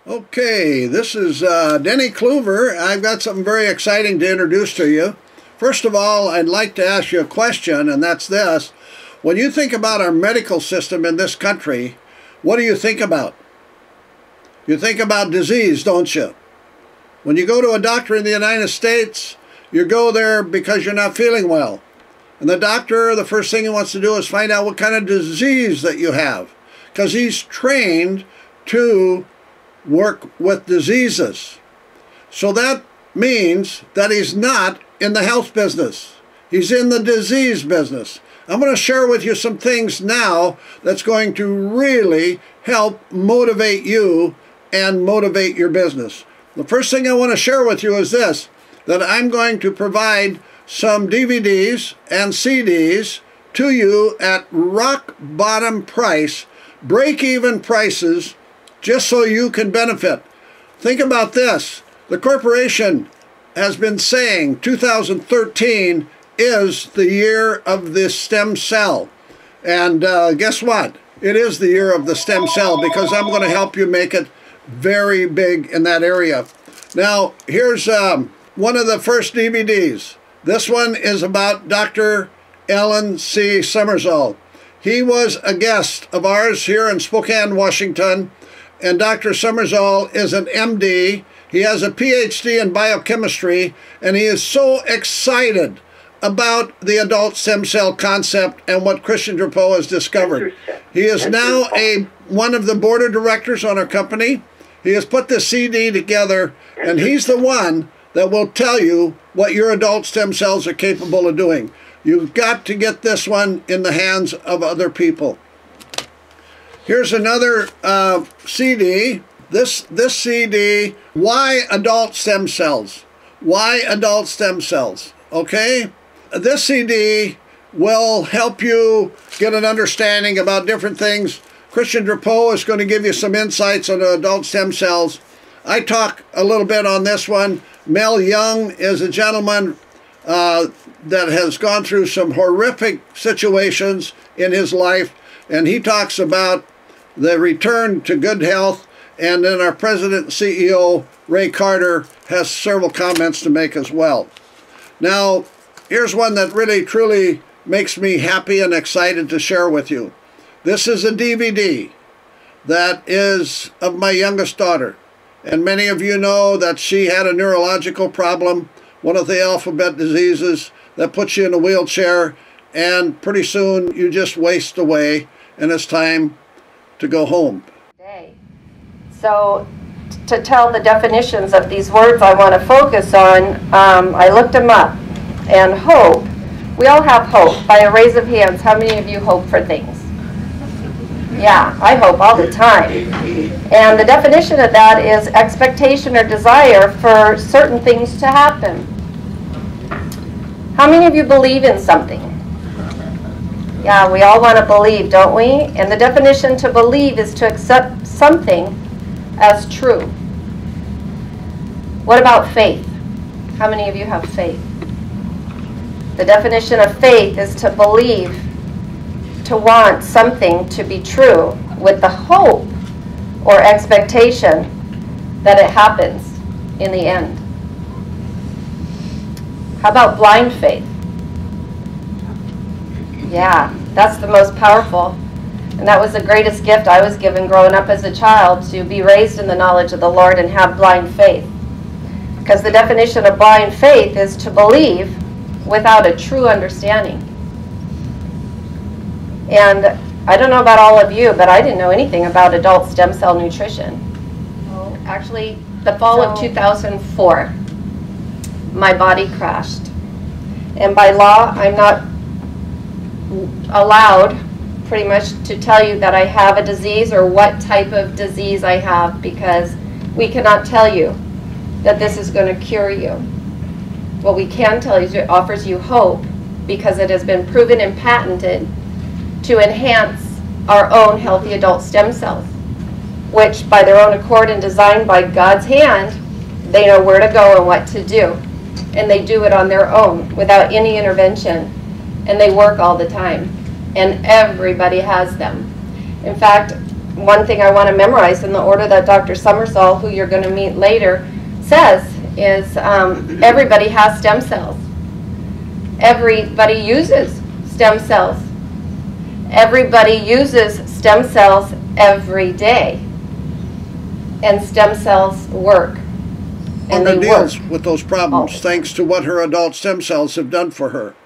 Okay, this is Denny Kluver. I've got something very exciting to introduce to you. First of all, I'd like to ask you a question, and that's this. When you think about our medical system in this country, what do you think about? You think about disease, don't you? When you go to a doctor in the United States, you go there because you're not feeling well. And the doctor, the first thing he wants to do is find out what kind of disease that you have, because he's trained to work with diseases. So that means that he's not in the health business. He's in the disease business. I'm going to share with you some things now that's going to really help motivate you and motivate your business. The first thing I want to share with you is this, that I'm going to provide some DVDs and CDs to you at rock bottom price, break-even prices, just so you can benefit. Think about this. The corporation has been saying 2013 is the year of the stem cell. And guess what? It is the year of the stem cell, because I'm going to help you make it very big in that area. Now, here's one of the first DVDs. This one is about Dr. Alan C. Summersall. He was a guest of ours here in Spokane, Washington. And Dr. Summersall is an MD. He has a PhD in biochemistry, and he is so excited about the adult stem cell concept and what Christian Drapeau has discovered. He is now one of the board of directors on our company. He has put the CD together, and he's the one that will tell you what your adult stem cells are capable of doing. You've got to get this one in the hands of other people. Here's another CD. This CD, Why Adult Stem Cells? Why Adult Stem Cells? Okay? This CD will help you get an understanding about different things. Christian Drapeau is going to give you some insights on adult stem cells. I talk a little bit on this one. Mel Young is a gentleman that has gone through some horrific situations in his life, and he talks about the return to good health. And then our president and CEO, Ray Carter, has several comments to make as well. Now, here's one that really, truly makes me happy and excited to share with you. This is a DVD that is of my youngest daughter. And many of you know that she had a neurological problem, one of the alphabet diseases that puts you in a wheelchair, and pretty soon you just waste away, and it's time to go home. So to tell the definitions of these words I want to focus on, I looked them up. And hope, we all have hope. By a raise of hands, how many of you hope for things? Yeah, I hope all the time. And the definition of that is expectation or desire for certain things to happen. How many of you believe in something? Yeah, we all want to believe, don't we? And the definition to believe is to accept something as true. What about faith? How many of you have faith? The definition of faith is to believe, to want something to be true with the hope or expectation that it happens in the end. How about blind faith? Yeah, that's the most powerful. And that was the greatest gift I was given growing up as a child, to be raised in the knowledge of the Lord and have blind faith. Because the definition of blind faith is to believe without a true understanding. And I don't know about all of you, but I didn't know anything about adult stem cell nutrition. Well, actually, the fall of 2004, my body crashed. And by law, I'm not allowed pretty much to tell you that I have a disease or what type of disease I have, because we cannot tell you that this is going to cure you. What we can tell you is it offers you hope, because it has been proven and patented to enhance our own healthy adult stem cells, which by their own accord and designed by God's hand, they know where to go and what to do. And they do it on their own without any intervention. And they work all the time. And everybody has them. In fact, one thing I want to memorize in the order that Dr. Summersall, who you're going to meet later, says is everybody has stem cells. Everybody uses stem cells. Everybody uses stem cells every day. And stem cells work. And Wanda they deals work with those problems thanks to what her adult stem cells have done for her.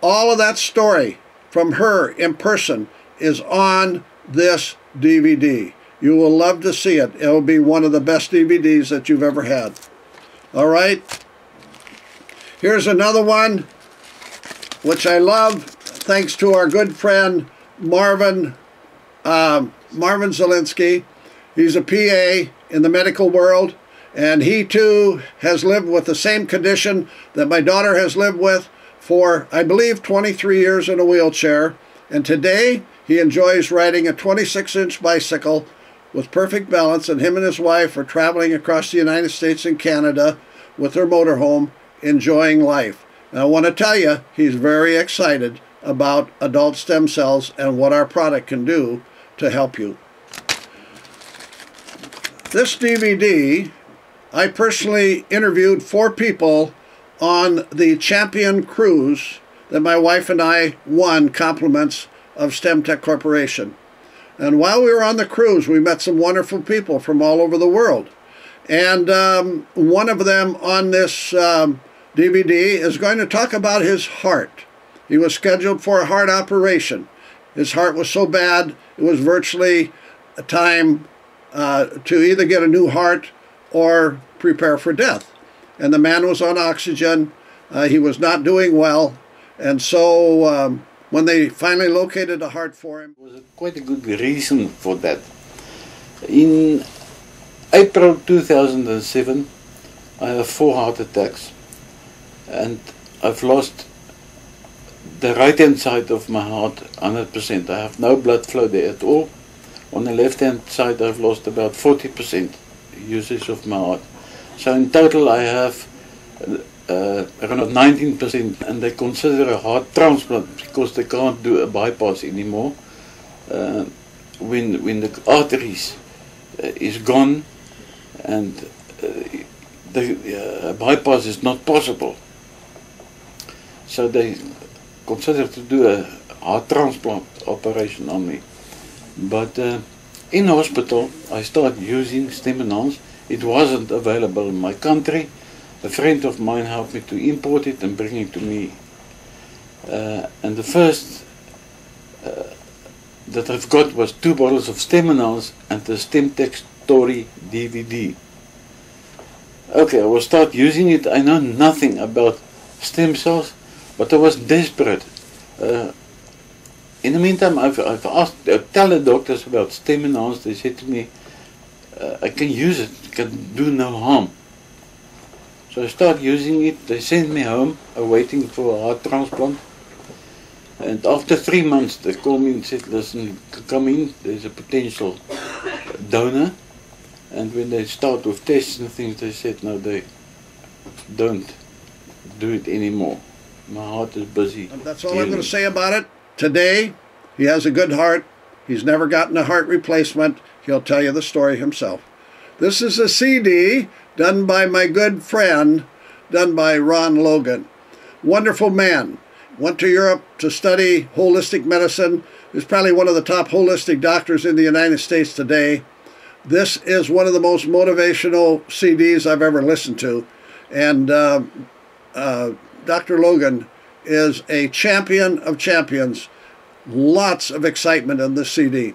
All of that story from her in person is on this DVD. You will love to see it. It will be one of the best DVDs that you've ever had. All right. Here's another one, which I love, thanks to our good friend Marvin Zielinski. He's a PA in the medical world, and he too has lived with the same condition that my daughter has lived with for, I believe, 23 years in a wheelchair. And today he enjoys riding a 26-inch bicycle with perfect balance, and him and his wife are traveling across the United States and Canada with their motorhome, enjoying life. And I want to tell you, he's very excited about adult stem cells and what our product can do to help you. This DVD, I personally interviewed 4 people on the Champion Cruise that my wife and I won compliments of Stemtech Corporation. And while we were on the cruise, we met some wonderful people from all over the world. And one of them on this DVD is going to talk about his heart. He was scheduled for a heart operation. His heart was so bad, it was virtually a time to either get a new heart or prepare for death. And the man was on oxygen. He was not doing well. And so when they finally located a heart for him, there was quite a good reason for that. In April 2007, I have 4 heart attacks, and I've lost the right-hand side of my heart 100%. I have no blood flow there at all. On the left-hand side, I've lost about 40% usage of my heart. So in total, I have around 19%, and they consider a heart transplant because they can't do a bypass anymore. When the arteries is gone, and the bypass is not possible, so they consider to do a heart transplant operation on me. But in hospital, I started using Stem-Enhance. It wasn't available in my country. A friend of mine helped me to import it and bring it to me. And the first that I've got was 2 bottles of Stem-Enhance and the Stemtech Story DVD. Okay, I will start using it. I know nothing about stem cells, but I was desperate. In the meantime, I've asked, tell the doctors about Stem-Enhance. They said to me, I can use it, it can do no harm. So I started using it. They sent me home, waiting for a heart transplant. And after 3 months, they called me and said, listen, come in, there's a potential donor. And when they start with tests and things, they said, no, they don't do it anymore. My heart is busy. And that's all I'm going to say about it. Today, he has a good heart. He's never gotten a heart replacement. He'll tell you the story himself. This is a CD done by my good friend, done by Ron Logan. Wonderful man. Went to Europe to study holistic medicine. He's probably one of the top holistic doctors in the United States today. This is one of the most motivational CDs I've ever listened to. And Dr. Logan is a champion of champions. Lots of excitement in this CD.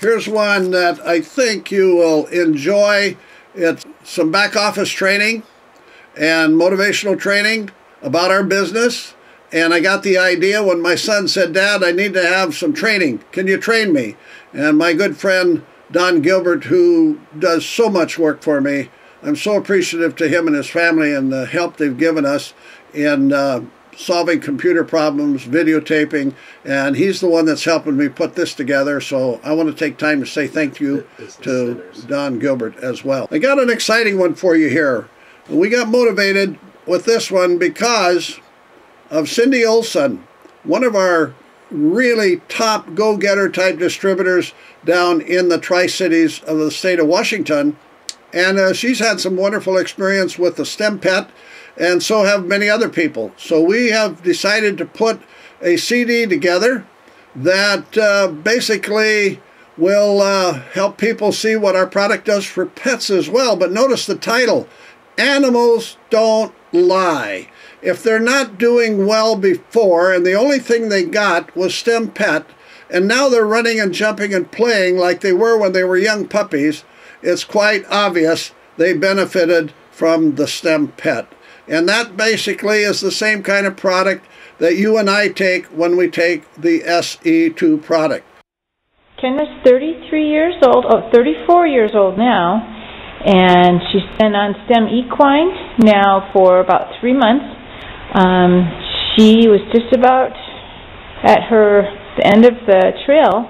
Here's one that I think you will enjoy. It's some back office training and motivational training about our business. And I got the idea when my son said, Dad, I need to have some training. Can you train me? And my good friend Don Gilbert, who does so much work for me, I'm so appreciative to him and his family and the help they've given us in solving computer problems, videotaping, and he's the one that's helping me put this together. So I want to take time to say thank you to Don Gilbert as well. I got an exciting one for you here. We got motivated with this one because of Cindy Olson, one of our really top go-getter type distributors down in the Tri-Cities of the state of Washington. And she's had some wonderful experience with the Stemtech, and so have many other people. So we have decided to put a CD together that basically will help people see what our product does for pets as well. But notice the title, Animals Don't Lie. If they're not doing well before, and the only thing they got was Stemtech, and now they're running and jumping and playing like they were when they were young puppies, it's quite obvious they benefited from the Stemtech. And that basically is the same kind of product that you and I take when we take the SE2 product. Kenna's 33 years old, 34 years old now, and she's been on Stem Equine now for about 3 months. She was just about at the end of the trail,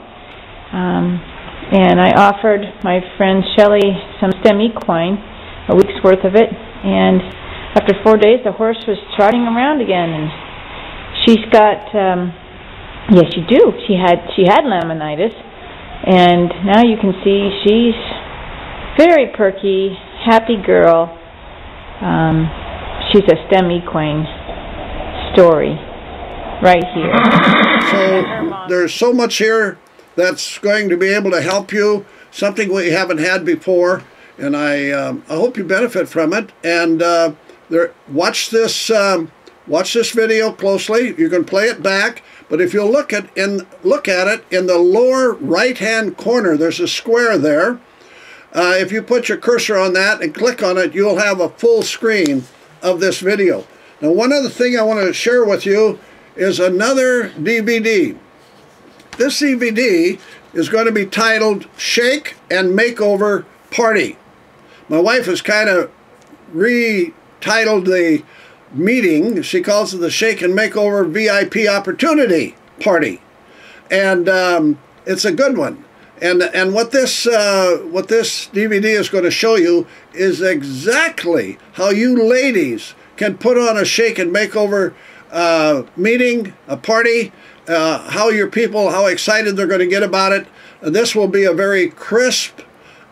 and I offered my friend Shelley some Stem Equine, a week's worth of it, and after 4 days the horse was trotting around again, and she's got, yes you do, she had laminitis, and now you can see she's very perky, happy girl. She's a Stem Equine story right here. So there's so much here that's going to be able to help you, something we haven't had before, and I hope you benefit from it. And watch this video closely. You can play it back, but if you look at it in the lower right-hand corner, there's a square there. If you put your cursor on that and click on it, you'll have a full screen of this video. Now, one other thing I want to share with you is another DVD. This DVD is going to be titled Shake and Makeover Party. My wife has kind of retitled the meeting. She calls it the Shake and Makeover VIP Opportunity Party. And it's a good one. And what this DVD is going to show you is exactly how you ladies can put on a shake and makeover meeting, a party, how excited they're going to get about it. This will be a very crisp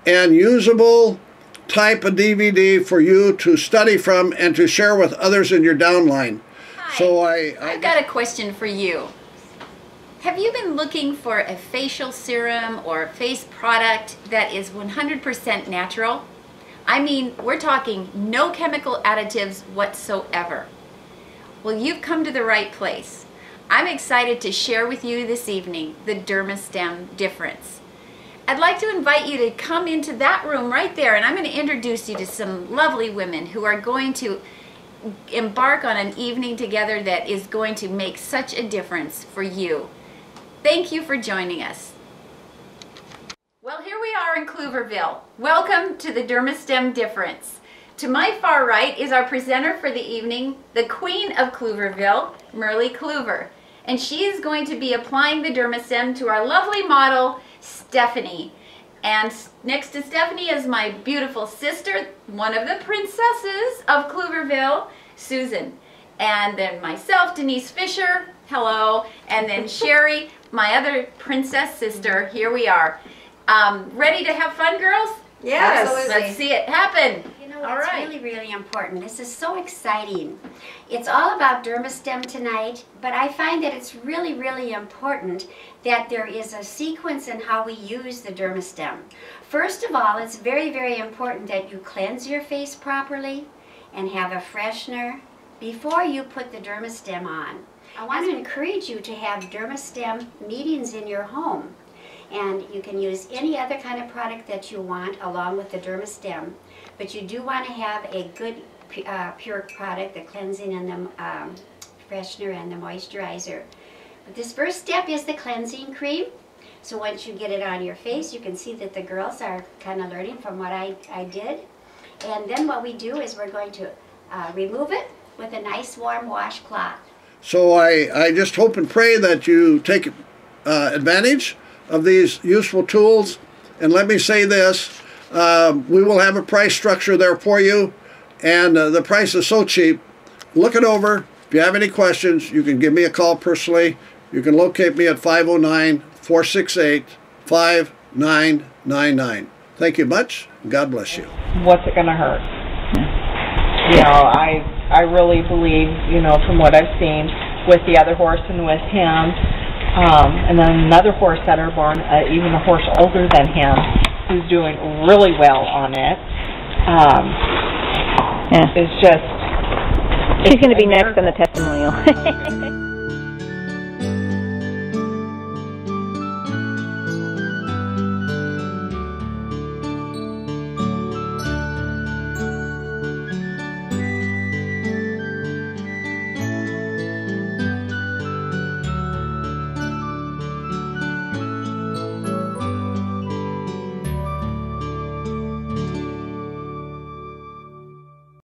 and usable type of DVD for you to study from and to share with others in your downline. Hi. So I've got a question for you. Have you been looking for a facial serum or face product that is 100% natural? I mean, we're talking no chemical additives whatsoever. Well, you've come to the right place. I'm excited to share with you this evening the DermaStem difference. I'd like to invite you to come into that room right there, and I'm going to introduce you to some lovely women who are going to embark on an evening together that is going to make such a difference for you. Thank you for joining us. Well, here we are in Kluverville. Welcome to the DermaStem difference. To my far right is our presenter for the evening, the Queen of Kluverville, Merle Kluver. And she is going to be applying the DermaStem to our lovely model, Stephanie. And next to Stephanie is my beautiful sister, one of the princesses of Kluverville, Susan. And then myself, Denise Fisher, hello. And then Sherry, my other princess sister. Here we are. Ready to have fun, girls? Yes. Absolutely. Let's see it happen. You know, All it's right. really important. This is so exciting. It's all about DermaStem tonight, but I find that it's really important that there is a sequence in how we use the DermaStem. First of all, it's very important that you cleanse your face properly and have a freshener before you put the DermaStem on. I want to encourage you to have DermaStem meetings in your home. And you can use any other kind of product that you want along with the DermaStem. But you do want to have a good pure product, the cleansing and the freshener and the moisturizer. But this first step is the cleansing cream. So once you get it on your face, you can see that the girls are kind of learning from what I did. And then what we do is we're going to remove it with a nice warm washcloth. So I just hope and pray that you take advantage of these useful tools. And let me say this, we will have a price structure there for you, and the price is so cheap. Look it over. If you have any questions, you can give me a call personally, You can locate me at 509-468-5999. Thank you much. God bless you. What's it going to hurt? You know, I really believe, you know, from what I've seen with the other horse and with him, and then another horse that are born, even a horse older than him, who's doing really well on it. Yeah. It's just... She's going to be next on the testimonial.